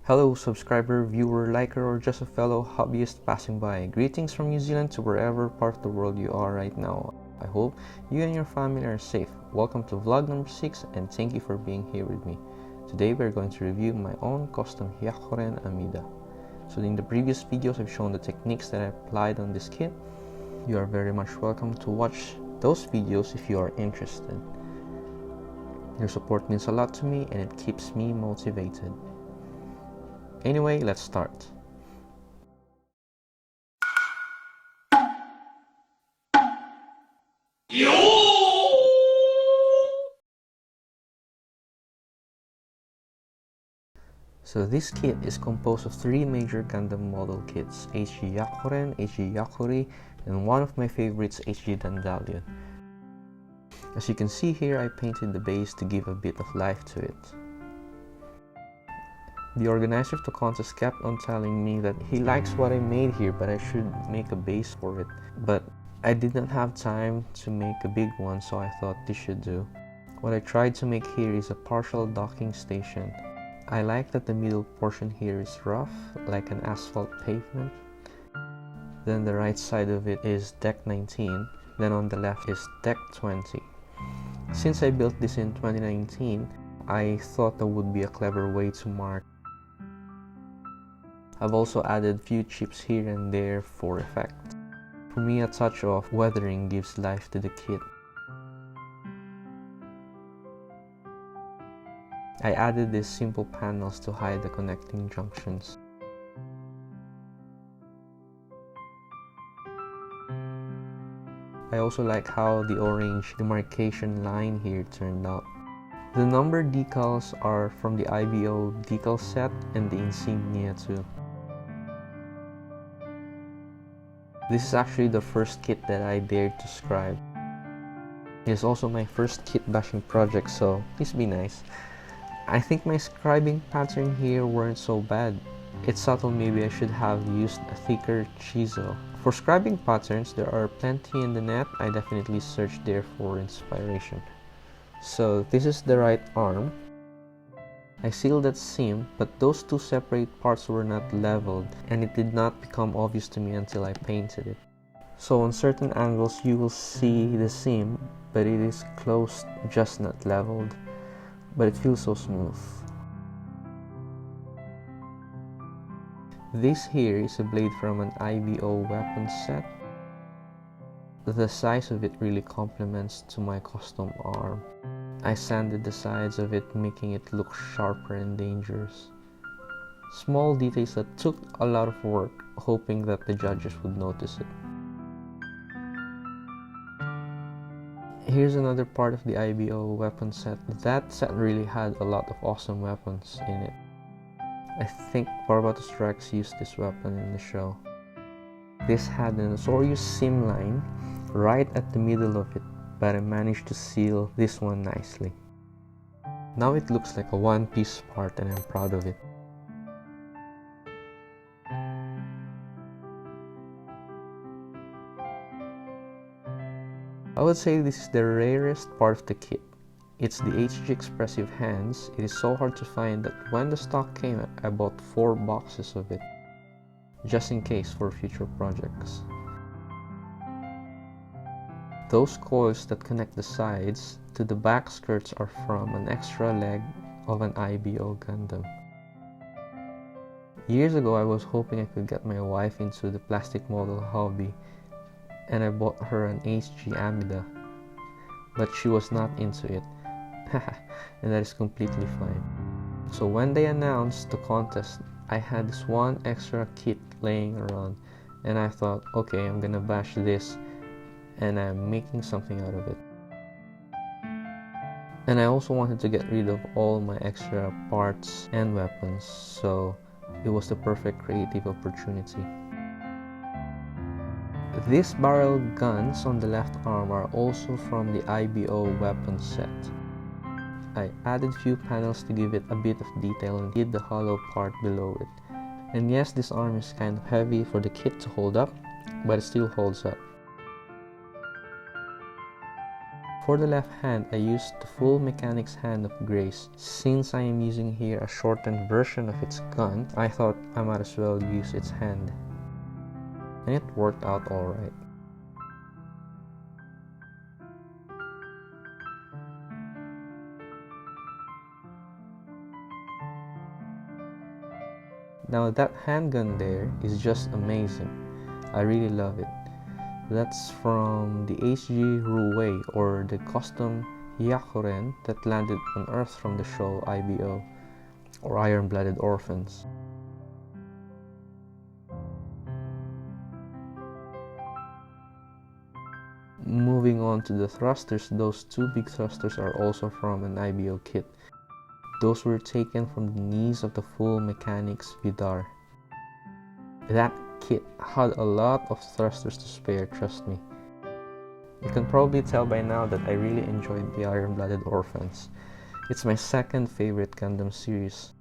Hello subscriber, viewer, liker, or just a fellow hobbyist passing by. Greetings from New Zealand to wherever part of the world you are right now. I hope you and your family are safe. Welcome to vlog number 6 and thank you for being here with me. Today we're going to review my own custom HYAKUREN AMIDA. So in the previous videos I've shown the techniques that I applied on this kit. You are very much welcome to watch those videos if you are interested. Your support means a lot to me and it keeps me motivated. Anyway, let's start. So this kit is composed of 3 major Gundam model kits, HG HYAKUREN, HG HYAKURI, and one of my favorites, HG Dandelion. As you can see here, I painted the base to give a bit of life to it. The organizer of the contest kept on telling me that he likes what I made here, but I should make a base for it. But I didn't have time to make a big one, so I thought this should do. What I tried to make here is a partial docking station. I like that the middle portion here is rough, like an asphalt pavement. Then the right side of it is deck 19, then on the left is deck 20. Since I built this in 2019, I thought that would be a clever way to mark. I've also added few chips here and there for effect. For me, a touch of weathering gives life to the kit. I added these simple panels to hide the connecting junctions. I also like how the orange demarcation line here turned out. The number decals are from the IBO decal set and the insignia too. This is actually the first kit that I dared to scribe. It is also my first kit bashing project, so please be nice. I think my scribing pattern here weren't so bad. It's subtle, maybe I should have used a thicker chisel. For scribing patterns, there are plenty in the net. I definitely searched there for inspiration. So this is the right arm. I sealed that seam, but those two separate parts were not leveled, and it did not become obvious to me until I painted it. So on certain angles you will see the seam, but it is closed, just not leveled. But it feels so smooth. This here is a blade from an IBO weapon set. The size of it really complements to my custom arm. I sanded the sides of it, making it look sharper and dangerous. Small details that took a lot of work, hoping that the judges would notice it. Here's another part of the IBO weapon set. That set really had a lot of awesome weapons in it. I think Barbatos Rex used this weapon in the show. This had an Notorious seam line right at the middle of it, but I managed to seal this one nicely. Now it looks like a one-piece part and I'm proud of it. I would say this is the rarest part of the kit. It's the HG Expressive Hands. It is so hard to find that when the stock came, I bought 4 boxes of it, just in case for future projects. Those coils that connect the sides to the back skirts are from an extra leg of an IBO Gundam. Years ago I was hoping I could get my wife into the plastic model hobby, and I bought her an HG AMIDA, but she was not into it. And that is completely fine. So when they announced the contest, I had this one extra kit laying around, and I thought, okay, I'm gonna bash this, and I'm making something out of it. And I also wanted to get rid of all my extra parts and weapons, so it was the perfect creative opportunity. These barrel guns on the left arm are also from the IBO weapon set. I added few panels to give it a bit of detail and hid the hollow part below it. And yes, this arm is kind of heavy for the kit to hold up, but it still holds up. For the left hand, I used the full mechanics hand of Grace. Since I am using here a shortened version of its gun, I thought I might as well use its hand. And it worked out alright. Now that handgun there is just amazing. I really love it. That's from the HG Ruwei, or the Custom HYAKUREN that landed on Earth from the show IBO, or Iron-Blooded Orphans. Moving on to the thrusters, those two big thrusters are also from an IBO kit. Those were taken from the knees of the full mechanics Vidar. That kit had a lot of thrusters to spare, trust me. You can probably tell by now that I really enjoyed the Iron-Blooded Orphans. It's my second favorite Gundam series.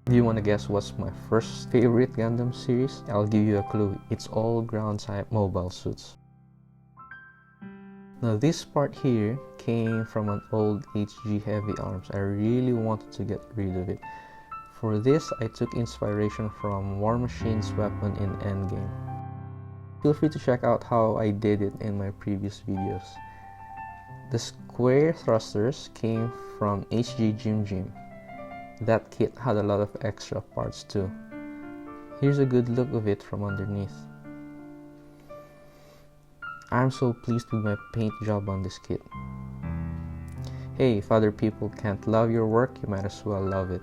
Do you want to guess what's my first favorite Gundam series? I'll give you a clue. It's all ground type mobile suits. Now this part here came from an old HG Heavy Arms. I really wanted to get rid of it. For this, I took inspiration from War Machine's weapon in Endgame. Feel free to check out how I did it in my previous videos. The square thrusters came from HG Jim Jim. That kit had a lot of extra parts too. Here's a good look of it from underneath. I'm so pleased with my paint job on this kit. Hey, if other people can't love your work, you might as well love it.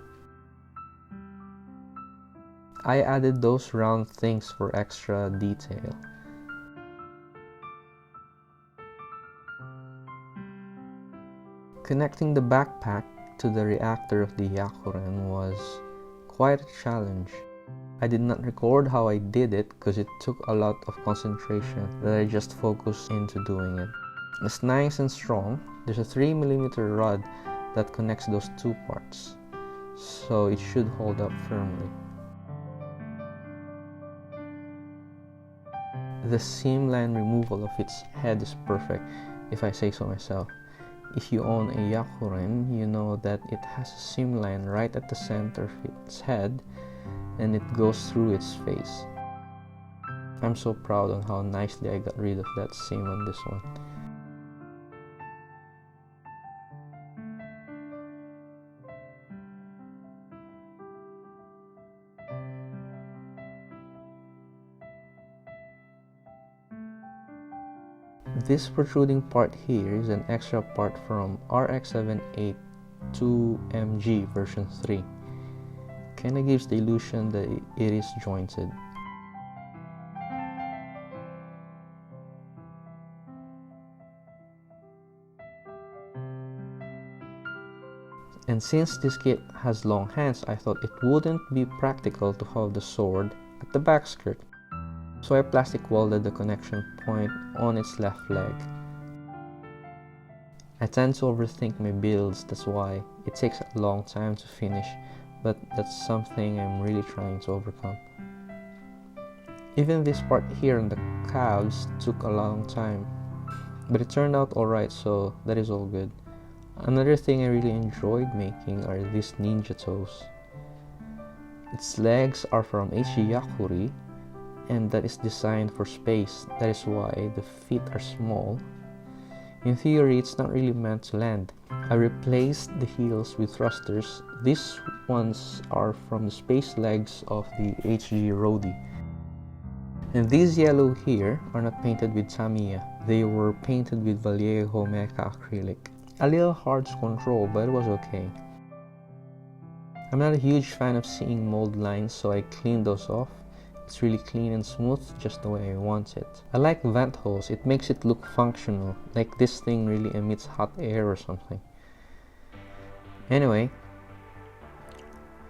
I added those round things for extra detail. Connecting the backpack to the reactor of the Hyakuren was quite a challenge. I did not record how I did it because it took a lot of concentration that I just focused into doing it. It's nice and strong. There's a 3mm rod that connects those two parts, so it should hold up firmly. The seam line removal of its head is perfect, if I say so myself. If you own a Hyakuren, you know that it has a seam line right at the center of its head, and it goes through its face. I'm so proud on how nicely I got rid of that seam on this one. This protruding part here is an extra part from RX-782MG version 3. Kinda gives the illusion that it is jointed. And since this kit has long hands, I thought it wouldn't be practical to have the sword at the back skirt. So I plastic welded the connection point on its left leg. I tend to overthink my builds, that's why it takes a long time to finish, but that's something I'm really trying to overcome. Even this part here on the calves took a long time, but it turned out alright, so that is all good. Another thing I really enjoyed making are these ninja toes. Its legs are from HG Yakuri, and that is designed for space. That is why the feet are small. In theory, it's not really meant to land. I replaced the heels with thrusters. These ones are from the space legs of the HG Rodi. And these yellow here are not painted with Tamiya. They were painted with Vallejo Mecha acrylic. A little hard to control, but it was okay. I'm not a huge fan of seeing mold lines, so I cleaned those off. It's really clean and smooth, just the way I want it. I like vent holes, it makes it look functional, like this thing really emits hot air or something. Anyway,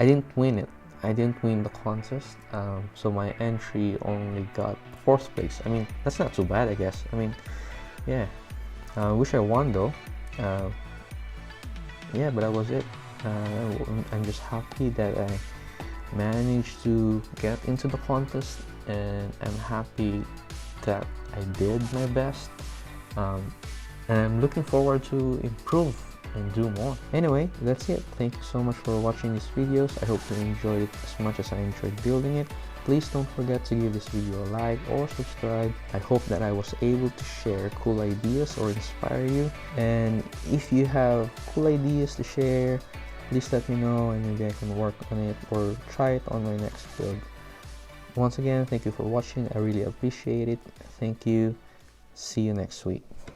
I didn't win it. I didn't win the contest, so my entry only got 4th place. I mean, that's not too bad, I guess. I mean, yeah. I wish I won though. Yeah, but that was it. I'm just happy that I managed to get into the contest, and I'm happy that I did my best. and I'm looking forward to improve and do more. Anyway, that's it. Thank you so much for watching these videos. I hope you enjoyed it as much as I enjoyed building it. Please don't forget to give this video a like or subscribe. I hope that I was able to share cool ideas or inspire you. And if you have cool ideas to share, please let me know and maybe I can work on it or try it on my next build. Once again, thank you for watching. I really appreciate it. Thank you. See you next week.